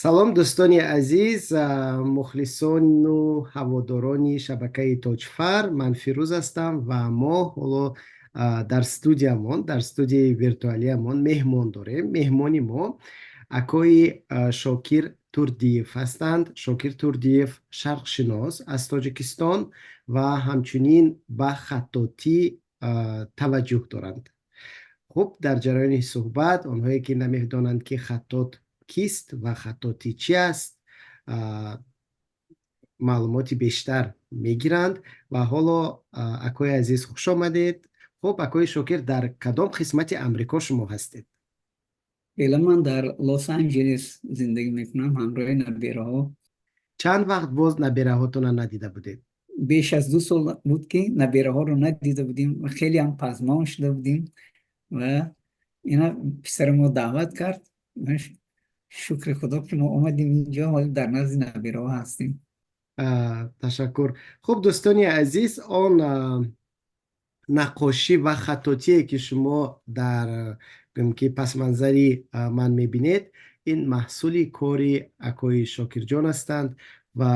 салом дӯстони азиз, мухлисону ҳаводорони шабакаи Тоҷфар. Ман Фирӯз ҳастам ва мо ҳоло дар студияи виртуалиамон меҳмон дорем. Меҳмони мо акои Шокир Турдиев ҳастанд. Шокир Турдиев шарқшинос аз Тоҷикистон ва ҳамчунин ба хаттотӣ таваҷҷӯҳ доранд. хуб, дар ҷараёни суҳбат онҳое ки намедонанд ки хаттот кист ва хаттотӣ чӣ аст, маълумоти бештар мегиранд. Ва ҳоло акои азиз хуш омадед. хуб, акои Шокир, дар кадом қисмати Амрико шумо ҳастед? فعلا من در لس آنجلس زندگی میکنم همراه نبیره‌ها. чанд вақт боз набераҳотонро надида будед? بیش از 2 سال بود که نبیره‌ها رو ندیده بودیم و خیلی هم پزمان شده بودیم و اینا پسر ما دعوت کرد. من شکر خدا که ما اومدیم اینجا و در نزد نبیره‌ها هستیم. ташаккур. хуб, дӯстони азиз, он наққошӣ ва хаттотие ки шумо дар ки пасманзари ман мебинед, ин маҳсули кори акои Шокирҷон ҳастанд. ва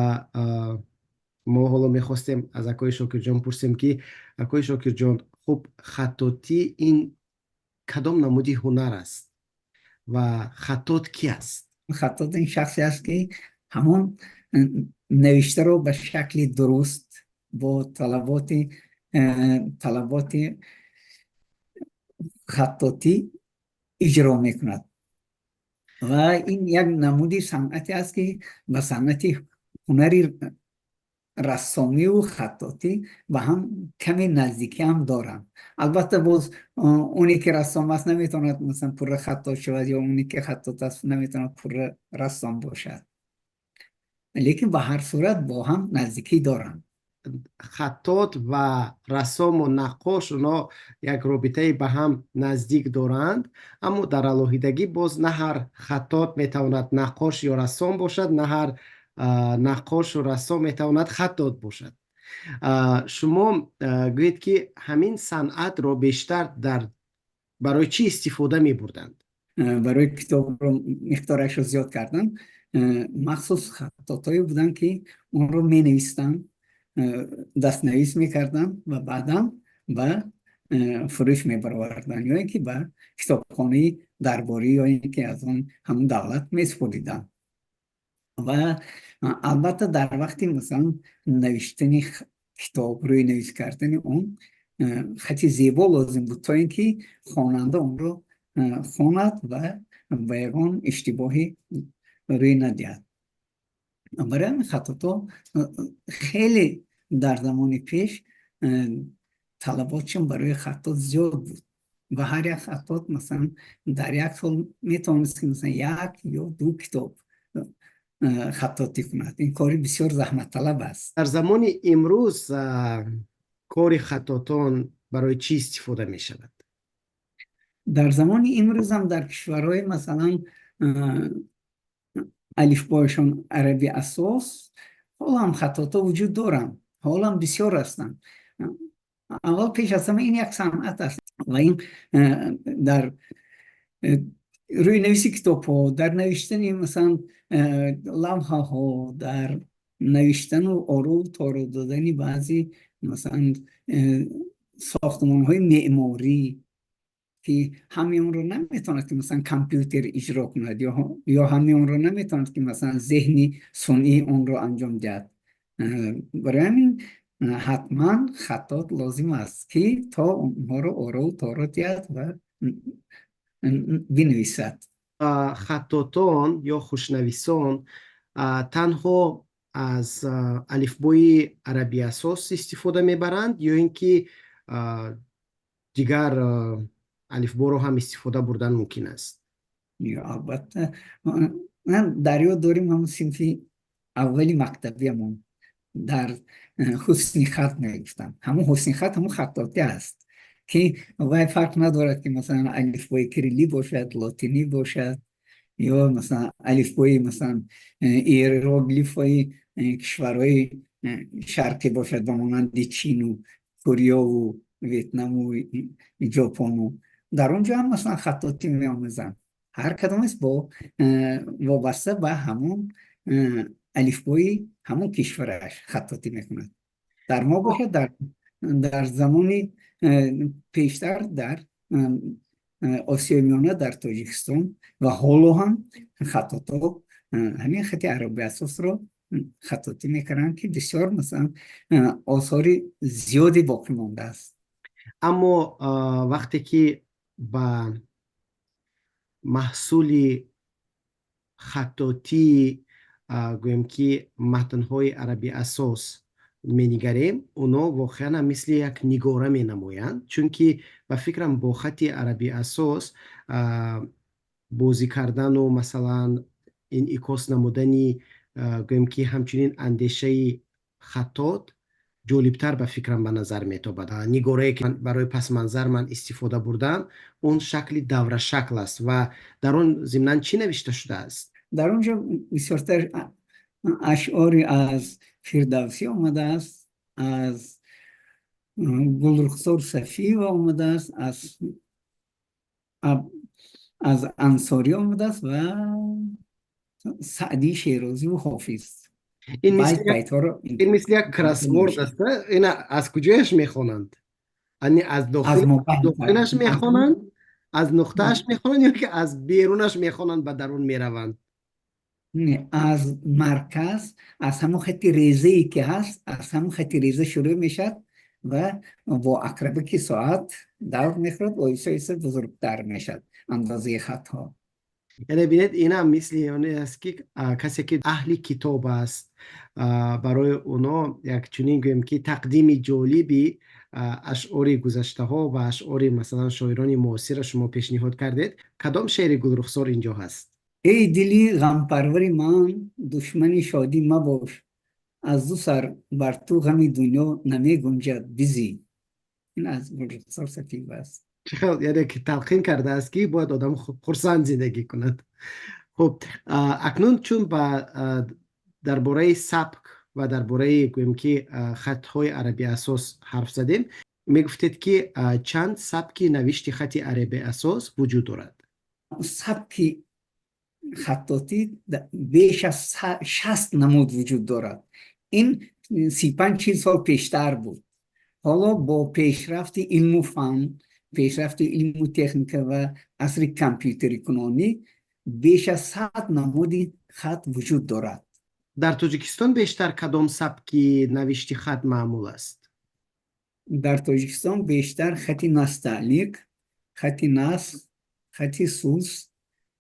мо ҳоло мехостем аз акои Шокирҷон пурсем ки акои Шокирҷон, хуб, хаттотӣ ин кадом намуди ҳунар аст ва хаттот ки аст? خطاط این شخصی است که همون نوشته رو به شکل درست با طلبات خطاطی اجرا میکند و این یک نمودی صنعتی است که به صنعت هنری رسامی و خطاطی و هم کمی نزدیکی هم دارن. البته باز اونی که رسام است نمیتوند مثلا پر خطاط شود یا اونی که خطاط است نمیتوند پر رسام باشد، لیکن به هر صورت با هم نزدیکی دارن. خطاط و رسام و نقاش اونا یک رابطه به هم نزدیک دارند، اما در علاهیدگی باز نه هر خطاط میتواند نقاش یا رسام باشد، نه هر نقاش و رسام میتواند خطاط باشد. شما گویید که همین صنعت رو بیشتر برای چی استفاده می بردند؟ برای کتاب رو مقدارش رو زیاد کردن. مخصوص خطاطایی بودن که اون رو می نویستن، دست نویس می کردن و بعدا به فروش می بروردن یا اینکه به کتابخانه درباری یا اینکه از اون همون دولت می سپردیدن. و البته در وقتی مثلا نوشتن کتاب روی نویس کردن اون خطی زیبا لازم بود تا اینکه خواننده اون رو خواند و به یگان اشتباهی روی ندهد. برای همین خطاطا خیلی در زمان پیش طلباتشون برای خطاط زیاد بود و هر یک خطاط مثلا در یک سال میتونست که مثلا 1 یا 2 کتاب خطاطی کند. این کاری بسیار زحمت طلب است. در زمان امروز کار خطاطان برای چی استفاده می شود؟ در زمان امروز هم در کشورهای مثلا الفبایشان عربی اساس حالا هم خطاطا وجود دارن، حالا هم بسیار هستن. اول پیش از همه این یک صنعت است و این در روی نویسی کتاب ها، در نوشتن مثلا لوحه ها، در نوشتن و آرو تارو دادن بعضی مثلا ساختمان های معماری که همه اون رو نمیتوند که مثلا کامپیوتر اجرا کند یا همه اون رو نمیتوند که مثلا ذهنی صنعی اون رو انجام دهد. برای همین حتما خطاط لازم است که تا اونها رو آرو تارو دهد و بنویسد. خطاطان یا خوشنویسان تنها از الفبای عربی اساس استفاده میبرند یا اینکه دیگر الفبا رو هم استفاده بردن ممکن است؟ یا البته من دریا داریم همون صنفی اولی مکتبیمون در حسن خط نوشتم. همون حسن خط همون خطاطی است که وای فرق ندارد که مثلا الفبای کریلی باشد، لاتینی باشد یا مثلا الفبای مثلا ایروگلیفای کشورهای شرقی باشد و مانند چین و کره و ویتنام و ژاپن. در اونجا هم مثلا خطاطی می آموزن. هر کدامش با وابسته به همون الفبای همون کشورش خطاطی میکند. در ما باشه در زمان پیشتر در آسیای میانه در تاجیکستان و حالا هم خطاطا همین خط عربی اساس رو خطاطی میکنن که بسیار مثلا آثار زیادی باقی مانده است. اما وقتی که با محصول خطاطی گویم که متن‌های عربی اساس می‌نگریم، اونا واقعا هم مثل یک نگاره می‌نمایند، چون که به فکرم با خط عربی اساس بازی کردن و مثلا این ایکوس نمودنی گویم که همچنین اندیشه خطاط جالبتر به فکرم به نظر میتابد. نگاره که برای پس منظر من استفاده بردم اون شکل دوره شکل است و در اون ضمناً چی نوشته شده است؟ در اونجا بسیارتر اشعاری از فردوسی آمده است، از گلرخسار صفی آمده است، از انصاری آمده است و سعدی شیرازی و حافظ. این مثل یک بیت ها رو این مثل یک کراسورد است. این از کجایش میخوانند؟ یعنی از از داخل مبین داخلش میخوانند، از نقطهش میخوانند، یا که از بیرونش میخوانند به درون میروند؟ از مرکز، از همون خط ریزه ای که هست، از همون خط ریزه شروع میشد و با اقربه که ساعت دور میخورد و ایسا ایسا بزرگتر میشد اندازه خط ها. یعنی بینید این هم مثل یعنی است که کسی که اهل کتاب است برای اونا یک چنین گویم که تقدیم جالبی اشعار گذشته ها و اشعار مثلا شاعران معاصر شما پیشنهاد کردید. کدام شعر گلرخسار اینجا هست؟ ای دلی غم پروری من، دشمن شادی مباش، از دو سر بر تو غم دنیا نمی گنجد بزی. این از گلرخسار صفی است. یعنی که تلقین کرده است که باید آدم خرسند زندگی کند. خب اکنون چون درباره سبک و درباره گویم که خطهای عربی اساس حرف زدیم، میگفتید که چند سبک نوشت خط عربی اساس وجود دارد. سبک خطاطی بیش از 60 نمود وجود دارد. این 35 سال پیشتر بود. حالا با پیشرفت علم و فن، پیشرفت علم و تکنیک و عصر کامپیوتری کنونی بیش از 100 نمود خط وجود دارد. در تاجیکستان بیشتر کدام سبک نوشت خط معمول است؟ در تاجیکستان بیشتر خط نستعلیق، خط نسخ، خط سوس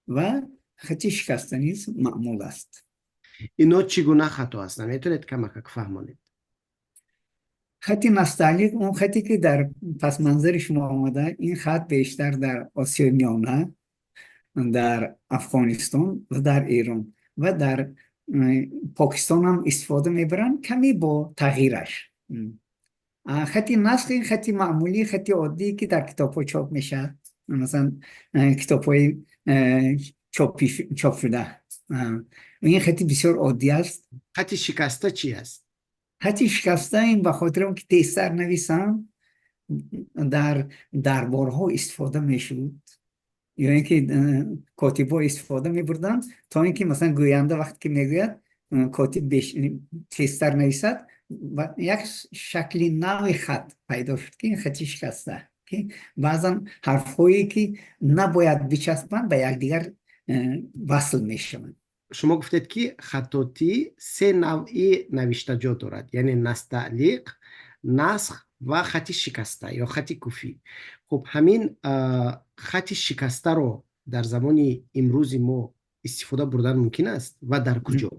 و خط شکستنی معمول است. اینا چگونه خطا هستند؟ میتونید کمک فهمانید؟ خط نستعلیق اون خطی که در پس منظر شما آمده، این خط بیشتر در آسیای میانه، در افغانستان و در ایران و در پاکستان هم استفاده میبرن، کمی با تغییرش. خط نسخ این خطی معمولی، خطی عادی که در کتاب ها چاپ میشه، مثلا کتاب های چاپ شده. این خطی بسیار عادی است. خط شکسته چی است؟ خطی شکسته این به خاطر اون که تیزتر نویسم در دربارها استفاده میشود، یا اینکه کاتبا استفاده میبردن تا اینکه مثلا گوینده وقتی که میگوید کاتب تیزتر نویسد و یک شکلی نوع خط پیدا شد که این خطی شکسته، که بعضا حرفهایی که نباید بچسبن به یکدیگر وصل میشوند. شما گفتید که خطاطی سه نوعی نوشته جا دارد، یعنی نستعلیق، نسخ و خط شکسته یا خط کوفی. خب همین خط شکسته رو در زمان امروز ما استفاده بردن ممکن است و در کجا؟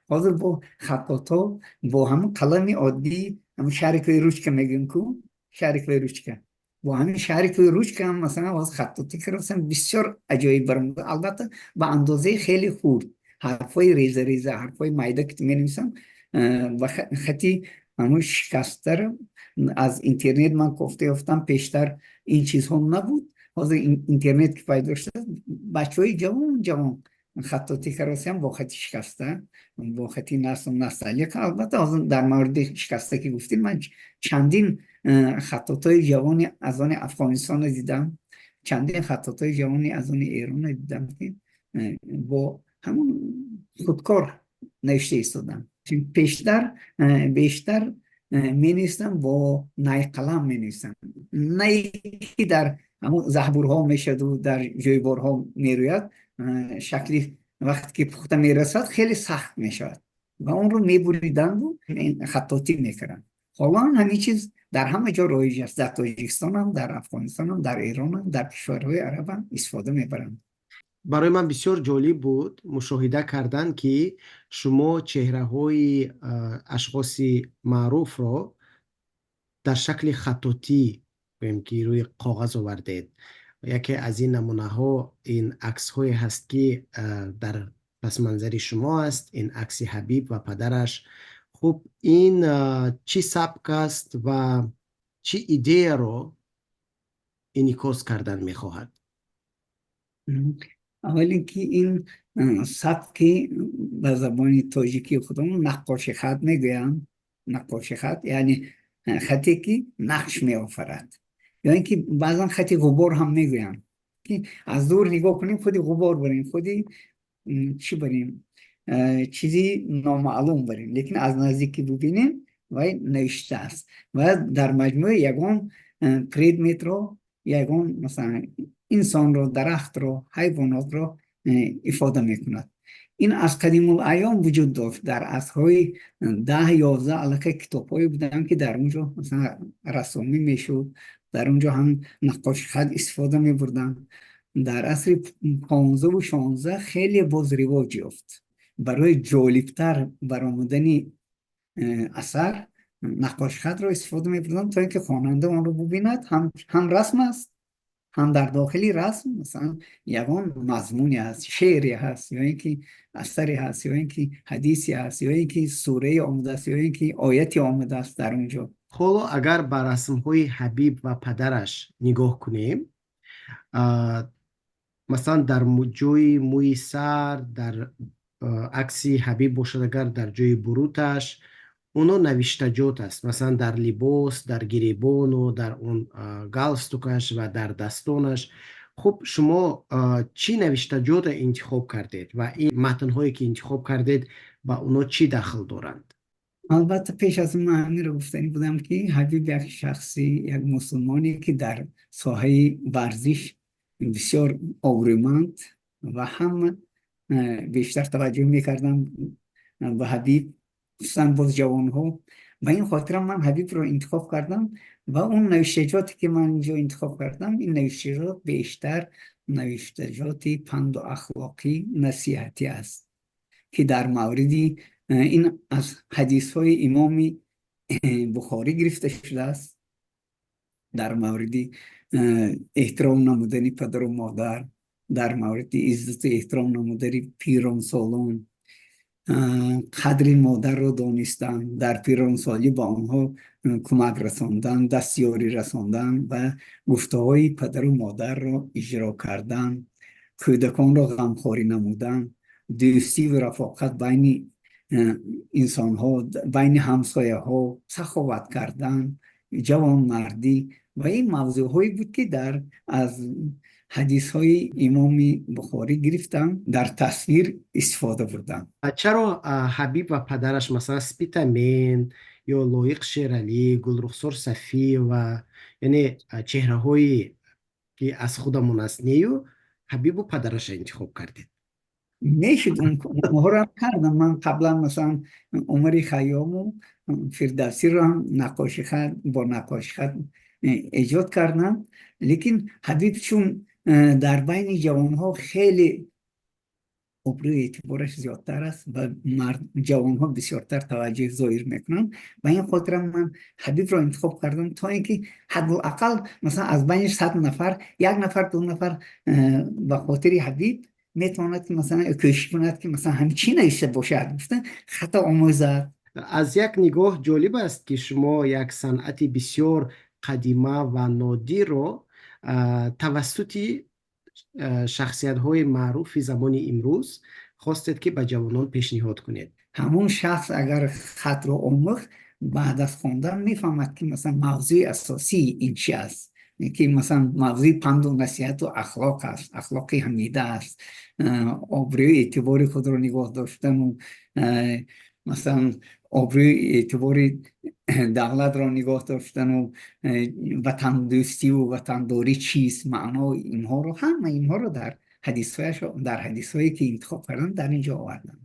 حاضر با خطاطا با همون قلم عادی، همون شریک روچکه میگن کو، شریک روچکه، با همین شریک روچکه هم مثلا از خطاطی کردن بسیار عجایب برام. البته به اندازه خیلی خورد، حرفای ریزه ریزه، حرفای میده که می نویسم و خطی همون شکسته رو از اینترنت من گفته افتم. پیشتر این چیزها نبود، حاضر اینترنت که پیدا شد، بچه های جوان خطاطی کردن با خطی شکسته، با خطی نستعلیق. البته در مورد شکسته که گفتیم، من چندین خطاطای جوان از آن افغانستان دیدم چندین خطاطای جوانی از اون ایران دیدم که با همون خودکار نوشته ایستادن. بیشتر می نیستن با نای قلم می نیستن. نایی که در همون زحبورها میشد و در جویبارها می روید، شکلی وقتی که پخته می رسد خیلی سخت می شود و اون رو می بریدن و خطاطی می کردن. حالا همین چیز در همه جا رایج است، در تاجیکستان هم، در افغانستان هم، در ایران هم، در کشورهای عرب هم استفاده میبرند. برای من بسیار جالب بود مشاهده کردن که شما چهره های اشخاص معروف را در شکل خطاطی بگیم که روی کاغذ آوردید. یکی از این نمونه ها این عکس های هست که در پس منظر شما است. این عکس حبیب و پدرش. خب این چی سبک است و چی ایده رو انعکاس کردن میخواهد؟ اول اینکه این سبک به زبان تاجیکی خودمون نقاشی خط میگویم. نقاشی خط یعنی خطی که نقش می آفرد، یا اینکه بعضا خطی غبار هم میگویم که از دور نگاه کنیم خودی غبار بریم، خودی چی بریم، چیزی نامعلوم بریم، لیکن از نزدیکی ببینیم و نوشته است و در مجموع یگان پریدمیت رو، یگان مثلا انسان رو، درخت رو، حیوانات رو افاده میکند. این از قدیم الایام وجود داشت. در عصرهای 10-11 علاقه کتاب های بودن که در اونجا مثلا رسامی میشد، در اونجا هم نقاش خط استفاده میبردن. در عصر 15 و 16 خیلی باز رواج یافت. برای جالبتر برآمدن اثر نقاش خط رو استفاده میبردن تا اینکه خواننده آن رو ببیند. هم رسم است، هم در داخلی رسم مثلا یگان مضمونی هست، شعری هست، یا اینکه اثری هست، یا اینکه حدیثی هست، یا اینکه سوره آمده است، یا اینکه آیتی آمده است در اونجا. حالا اگر به رسم های حبیب و پدرش نگاه کنیم، مثلا در جای موی سر، در عکس حبیب باشد، اگر در جای بروتش اونا نوشتجات است. مثلا در لباس، در گریبان و در اون گالستوکش و در دستانش. خب شما چی نوشتجات انتخاب کردید و این متنهایی که انتخاب کردید با اونا چی دخل دارند؟ البته پیش از من همین رو گفتنی بودم که حبیب یک شخصی، یک مسلمانی که در ساحه ورزش بسیار آبرومند و هم بیشتر توجه میکردم به حبیب، خصوصا باز جوان ها. و این خاطر من حبیب رو انتخاب کردم و اون نوشتجاتی که من اینجا انتخاب کردم، این نوشتجات بیشتر نوشتجات پند و اخلاقی نصیحتی است که در موردی این از حدیث های امام بخاری گرفته شده است، در مورد احترام نمودن پدر و مادر، در مورد عزت و احترام نمودن پیران سالان، قدر مادر رو دانستن، در پیران سالی با آنها کمک رساندن، دستیاری رساندن و گفته های پدر و مادر را اجرا کردن، کودکان را غمخواری نمودن، دوستی و رفاقت بین انسان ها، بین همسایه ها، سخاوت کردن، جوان مردی و این موضوع هایی بود که در از حدیث های امام بخاری گرفتم، در تصویر استفاده بردم. چرا حبیب و پدرش مثلا سپیتامین یا لایق شیرالی، گلرخسار صفی و یعنی چهره هایی که از خودمون است نیو حبیب و پدرش انتخاب کردید؟ میشد اونها رو هم کردم. من قبلا مثلا عمر خیام و فردوسی رو هم نقاشی خط با نقاشی خط ایجاد کردم، لیکن حبیب چون در بین جوان ها خیلی ابروی اعتبارش زیادتر است و جوان ها بسیارتر توجه ظاهر میکنن، و این خاطر من حبیب رو انتخاب کردم تا اینکه حداقل مثلا از بین 100 نفر 1 نفر 2 نفر به خاطر حبیب میتواند که مثلا کوشش کند که مثلا همین چی نوشته باشد، گفتن خطا آموزد. از یک نگاه جالب است که شما یک صنعت بسیار قدیمه و نادر رو توسط شخصیت های معروف زمان امروز خواستید که به جوانان پیشنهاد کنید. همون شخص اگر خط رو آموخت، بعد از خوندن میفهمد که مثلا موضوع اساسی این چی است که مثلا موضوع پند و نصیحت و اخلاق است، اخلاق حمیده است، آبروی اعتبار خود رو نگاه داشتن و مثلا آبروی اعتبار دولت را نگاه داشتن و وطن دوستی و وطن داری چیست، معنا اینها رو، همه اینها رو در حدیث هایی که انتخاب کردن در اینجا آوردن.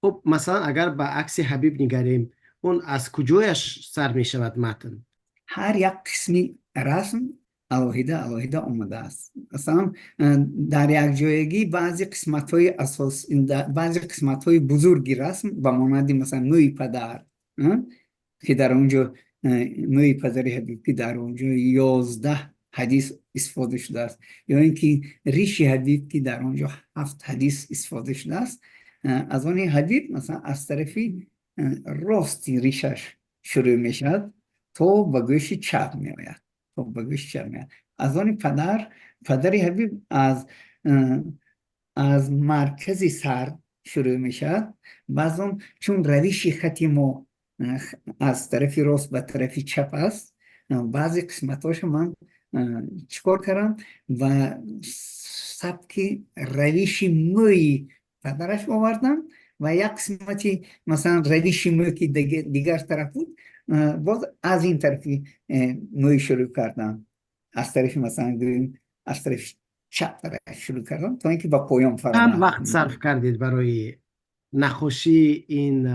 خب مثلا اگر به عکس حبیب نگریم، اون از کجایش سر می شود متن؟ هر یک قسمی رسم علاهده آمده است. مثلا در یک جایگی بعضی قسمت های اساس، بعضی قسمت های بزرگی رسم به مانند مثلا نوی پدر، که در اونجا نوی پدر حبیب که در اونجا 11 حدیث استفاده شده است، یا اینکه ریش حبیب که در اونجا 7 حدیث استفاده شده است. از آن حبیب مثلا از طرفی راستی ریشش شروع می شد تو به گوش چپ می آید، تو به گوش چپ می آید. از آن پدر حبیب از مرکز سر شروع می شد. بعض اون چون روش خطی ما از طرف راست به طرف چپ است، بعضی قسمتاش من چیکار کردم و سبک روش موی پدرش آوردم و یک قسمتی مثلا روش موی که دیگر طرف بود، باز از این طرفی موی شروع کردم، از طرف مثلا گریم از طرف چپ طرف شروع کردم تا اینکه با پایان چند فرامد. وقت صرف کردید برای نقاشی این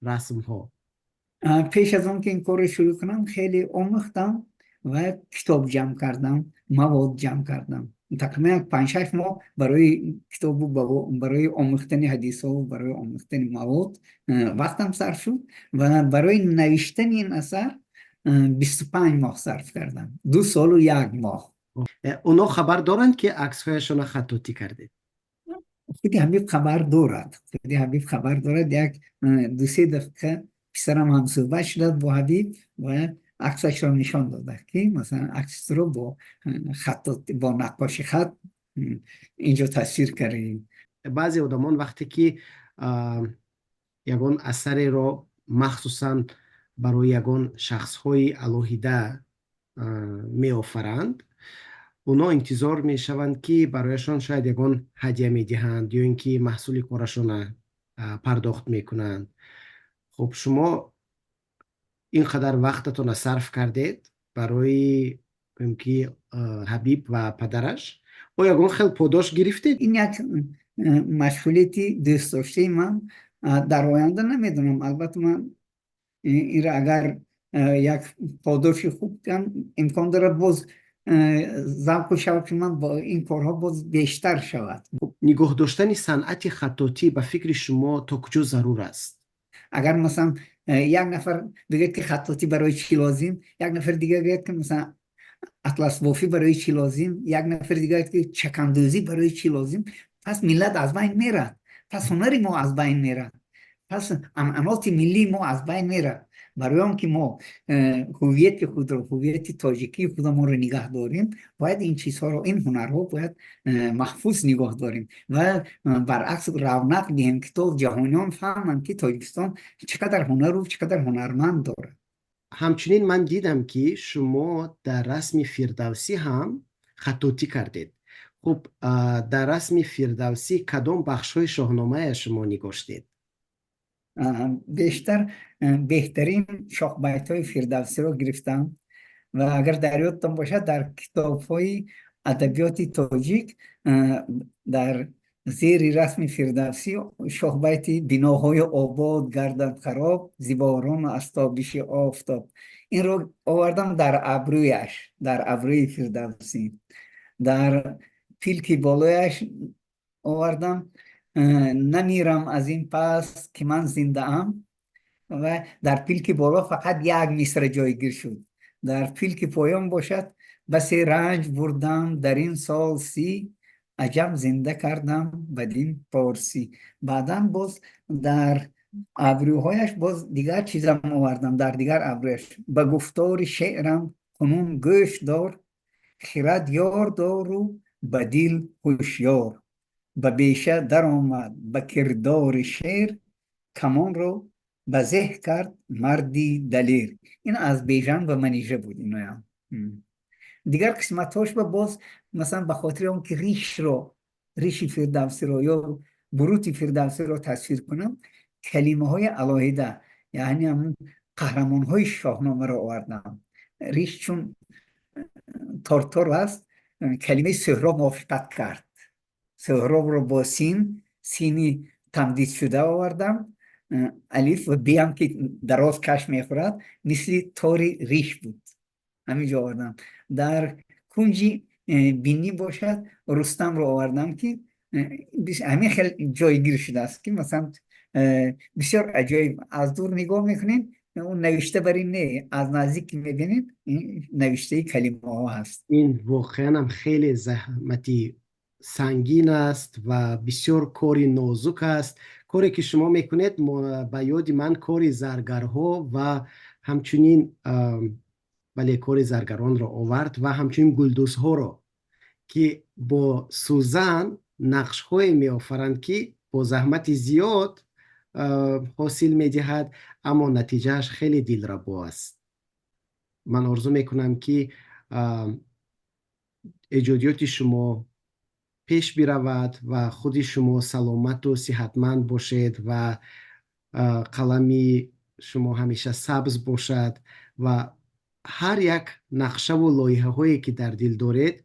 رسم ها؟ پیش از اون که این کار رو شروع کنم خیلی آموختم و کتاب جمع کردم، مواد جمع کردم. تقریبا 5-6 ماه برای کتاب و برای آموختن حدیث ها و برای آموختن مواد وقتم صرف شد و برای نوشتن این اثر 25 ماه صرف کردم، 2 سال و 1 ماه. اونا خبر دارند که عکس هایشان خطاطی کردید؟ خودی حبیب خبر دارد، خودی حبیب خبر دارد. یک 2-3 دقیقه پسرم هم صحبت شد با حبیب و عکسش را نشان داده که مثلا عکس رو با خطاط، با نقاشی خط اینجا تصویر کردیم. بعضی آدمان وقتی که یگان اثری را مخصوصا برای یگان شخص های الوهیده می آفرند، اونا انتظار می شوند که برایشان شاید یگان هدیه می دهند یا اینکه محصول کارشان پرداخت می کنند. خب شما اینقدر وقتتون را صرف کردید برای اینکه حبیب و پدرش، او یگان خیلی پاداش گرفتید؟ این یک مشغولیتی دوست داشته من در آینده نمیدونم. البته من این را اگر یک پاداش خوب کن امکان داره باز ذوق و شوق من با این کارها باز بیشتر شود. نگاه داشتن صنعت خطاطی به فکر شما تا کجا ضرور است؟ اگر مثلا یک نفر بگه که خطاطی برای چی لازم، یک نفر دیگه بگه که مثلا اطلس بافی برای چی لازم، یک نفر دیگه که چکندوزی برای چی لازم، پس ملت از بین میره، پس هنری ما از بین میره، پس عنعنات ملی ما از بین میره. برای آن که ما هویت خود رو، هویت تاجیکی خودمون رو نگه داریم، باید این چیزها رو، این هنرها باید محفوظ نگاه داریم و برعکس رونق دهیم که تا جهانیان فهمند که تاجیکستان چقدر هنر و چقدر هنرمند داره. همچنین من دیدم که شما در رسم فردوسی هم خطاطی کردید. خب در رسم فردوسی کدام بخش های شاهنامه شما نگاشتید؟ بیشتر بهترین شاخ بیت های فردوسی رو گرفتم و اگر در یادتان باشد در کتاب های ادبیات تاجیک در زیر رسم فردوسی شاخ بیت بناهای آباد گردد خراب زیباران و استابیش آفتاب، این رو آوردم در ابرویش، در ابروی فردوسی. در پیلکی بالایش آوردم نمیرم از این پس که من زنده ام، و در پیلک بالا فقط یک مصرع جایگیر شد. در پیلک پایان باشد بس رنج بردم در این سال 30 عجب زنده کردم بدین پارسی. بعدا باز در ابروهایش باز دیگر چیزم آوردم، در دیگر ابرویش به گفتار شعرم کنون گوش دار، خرد یار دار و بدیل هوشیار، به بیشه در آمد به کردار شعر، کمان رو به زه کرد مردی دلیر. این از بیژن و منیژه بود. اینو هم دیگر قسمتاش با باز مثلا به خاطر اون که ریش فردوسی رو یا بروت فردوسی رو تصویر کنم، کلمه های علاهده، یعنی همون قهرمان های شاهنامه رو آوردم. ریش چون تارتار است، کلمه سهراب موافقت کرد، سهراب رو با سینی تمدید شده آوردم، الف و بی هم که دراز کش میخورد مثل تاری ریش بود، همینجا آوردم. در کنجی بینی باشد رستم رو آوردم که همین خیلی جایگیر شده است که مثلا بسیار عجایب، از دور نگاه میکنین اون نوشته بری نه، از نزدیک میبینید این نوشته کلمه ها هست. این واقعا هم خیلی زحمتی سنگین است و بسیار کاری نازک است. کاری که شما میکنید به یاد من کاری زرگرها و همچنین بله کاری زرگران را آورد و همچنین گلدوزها را که با سوزن نقش های می آفرند که با زحمت زیاد حاصل می دهد، اما نتیجهش خیلی دلربا است. من آرزو میکنم که ایجادیات شما پیش برود و خود شما سلامت و صحتمند باشید و قلمی شما همیشه سبز باشد و هر یک نقشه و لایحه هایی که در دل دارید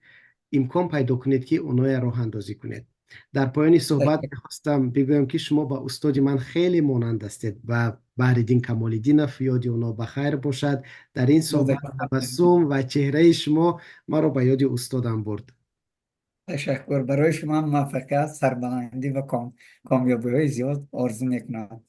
امکان پیدا کنید که اونها راه اندازی کنید. در پایان صحبت میخواستم بگویم که شما با استاد من خیلی مانند هستید و بحرالدین کمال‌الدین یاد اونا بخیر باشد. در این صحبت تبسم و چهره شما مرا به یاد استادم برد. تشکر، برای شما موفقیت، سربلندی و کامیابی های زیاد آرزو میکنم.